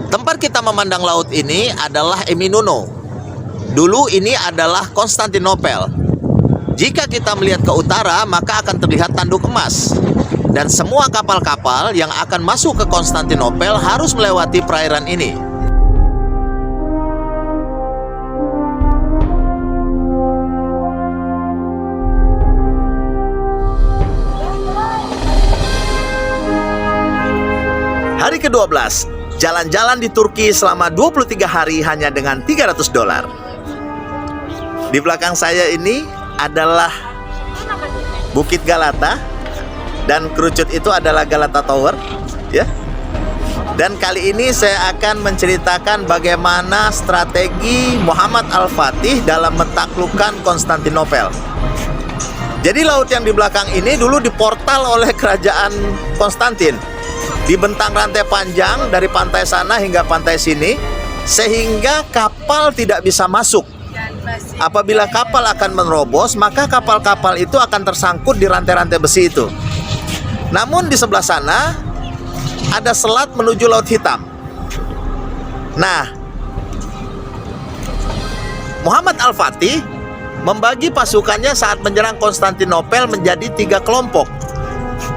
Tempat kita memandang laut ini adalah Eminuno. Dulu ini adalah Konstantinopel. Jika kita melihat ke utara, maka akan terlihat tanduk emas. Dan semua kapal-kapal yang akan masuk ke Konstantinopel harus melewati perairan ini. Hari ke-12, jalan-jalan di Turki selama 23 hari hanya dengan $300. Di belakang saya ini adalah Bukit Galata, dan kerucut itu adalah Galata Tower, ya. Dan kali ini saya akan menceritakan bagaimana strategi Muhammad Al-Fatih dalam menaklukkan Konstantinopel. Jadi laut yang di belakang ini dulu diportal oleh kerajaan Konstantin. Dibentang rantai panjang dari pantai sana hingga pantai sini, sehingga kapal tidak bisa masuk. Apabila kapal akan menerobos, maka kapal-kapal itu akan tersangkut di rantai-rantai besi itu. Namun di sebelah sana ada selat menuju Laut Hitam. Nah, Muhammad Al-Fatih membagi pasukannya saat menyerang Konstantinopel menjadi 3 kelompok.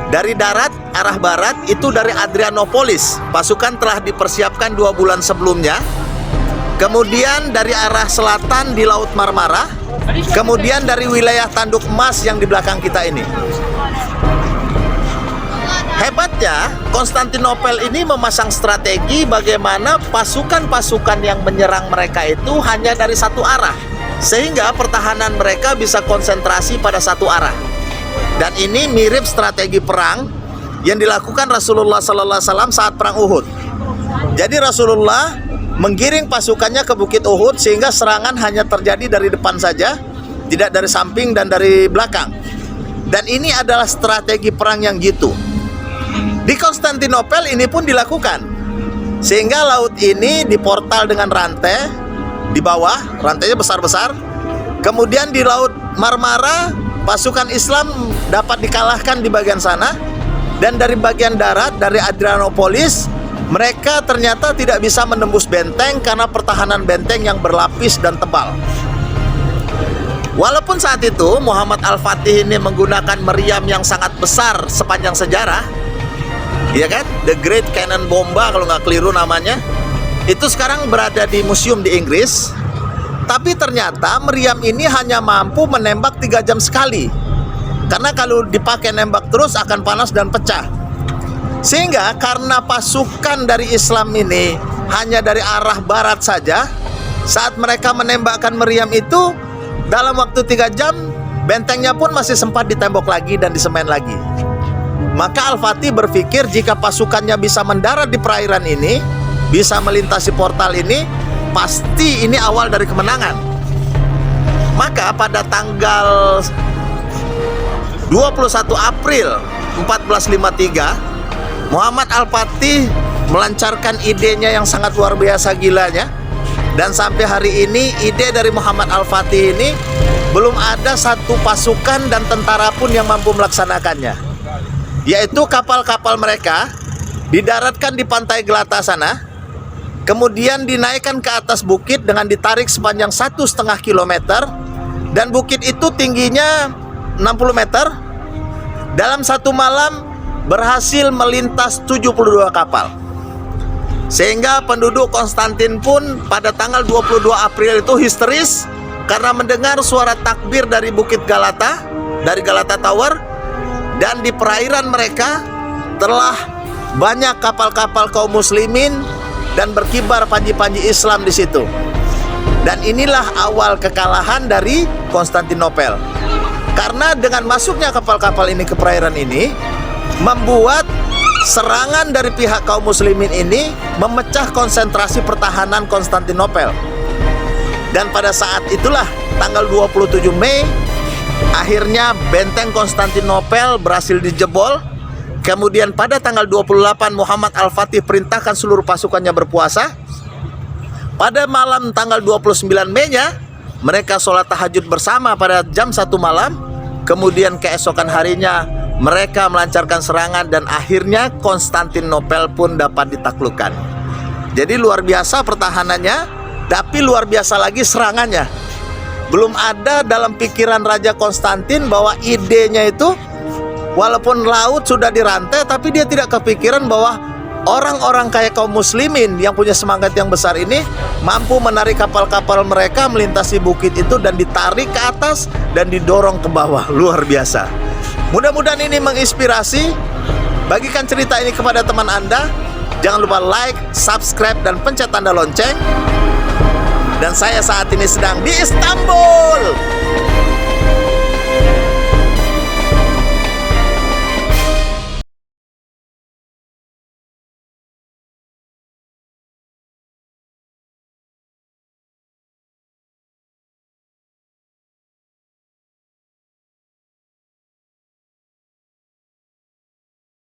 Dari darat, arah barat, itu dari Adrianopolis. Pasukan telah dipersiapkan 2 bulan sebelumnya. Kemudian dari arah selatan di Laut Marmara. Kemudian dari wilayah Tanduk Emas yang di belakang kita ini. Hebatnya, Konstantinopel ini memasang strategi bagaimana pasukan-pasukan yang menyerang mereka itu hanya dari satu arah. Sehingga pertahanan mereka bisa konsentrasi pada satu arah. Dan ini mirip strategi perang yang dilakukan Rasulullah SAW saat perang Uhud. Jadi Rasulullah menggiring pasukannya ke Bukit Uhud sehingga serangan hanya terjadi dari depan saja, tidak dari samping dan dari belakang. Dan ini adalah strategi perang yang gitu. Di Konstantinopel ini pun dilakukan. Sehingga laut ini diportal dengan rantai di bawah, rantainya besar-besar. Kemudian di Laut Marmara, pasukan Islam dapat dikalahkan di bagian sana. Dan dari bagian darat, dari Adrianopolis, mereka ternyata tidak bisa menembus benteng karena pertahanan benteng yang berlapis dan tebal. Walaupun saat itu Muhammad Al-Fatih ini menggunakan meriam yang sangat besar sepanjang sejarah, ya kan? The Great Cannon Bomba kalau nggak keliru namanya. Itu sekarang berada di museum di Inggris. Tapi ternyata meriam ini hanya mampu menembak 3 jam sekali. Karena kalau dipakai nembak terus akan panas dan pecah. Sehingga karena pasukan dari Islam ini hanya dari arah barat saja, saat mereka menembakkan meriam itu, dalam waktu 3 jam, bentengnya pun masih sempat ditembok lagi dan disemen lagi. Maka Al-Fatih berpikir jika pasukannya bisa mendarat di perairan ini, bisa melintasi portal ini, pasti ini awal dari kemenangan. Maka pada tanggal 21 April 1453, Muhammad Al-Fatih melancarkan idenya yang sangat luar biasa gilanya. Dan sampai hari ini ide dari Muhammad Al-Fatih ini belum ada satu pasukan dan tentara pun yang mampu melaksanakannya. Yaitu kapal-kapal mereka didaratkan di pantai Galata sana, kemudian dinaikkan ke atas bukit dengan ditarik sepanjang 1,5 kilometer. Dan bukit itu tingginya 60 meter. Dalam satu malam berhasil melintas 72 kapal. Sehingga penduduk Konstantin pun pada tanggal 22 April itu histeris karena mendengar suara takbir dari Bukit Galata, dari Galata Tower. Dan di perairan mereka telah banyak kapal-kapal kaum muslimin dan berkibar panji-panji Islam di situ. Dan inilah awal kekalahan dari Konstantinopel. Karena dengan masuknya kapal-kapal ini ke perairan ini, membuat serangan dari pihak kaum muslimin ini memecah konsentrasi pertahanan Konstantinopel. Dan pada saat itulah tanggal 27 Mei, akhirnya benteng Konstantinopel berhasil dijebol. Kemudian pada tanggal 28 Muhammad Al-Fatih perintahkan seluruh pasukannya berpuasa. Pada malam tanggal 29 Mei-nya, mereka sholat tahajud bersama pada jam 1 malam. Kemudian keesokan harinya mereka melancarkan serangan dan akhirnya Konstantinopel pun dapat ditaklukkan. Jadi luar biasa pertahanannya, tapi luar biasa lagi serangannya. Belum ada dalam pikiran Raja Konstantin bahwa idenya itu, walaupun laut sudah dirantai, tapi dia tidak kepikiran bahwa orang-orang kayak kaum muslimin yang punya semangat yang besar ini mampu menarik kapal-kapal mereka melintasi bukit itu dan ditarik ke atas dan didorong ke bawah. Luar biasa. Mudah-mudahan ini menginspirasi. Bagikan cerita ini kepada teman Anda. Jangan lupa like, subscribe, dan pencet tanda lonceng. Dan saya saat ini sedang di Istanbul.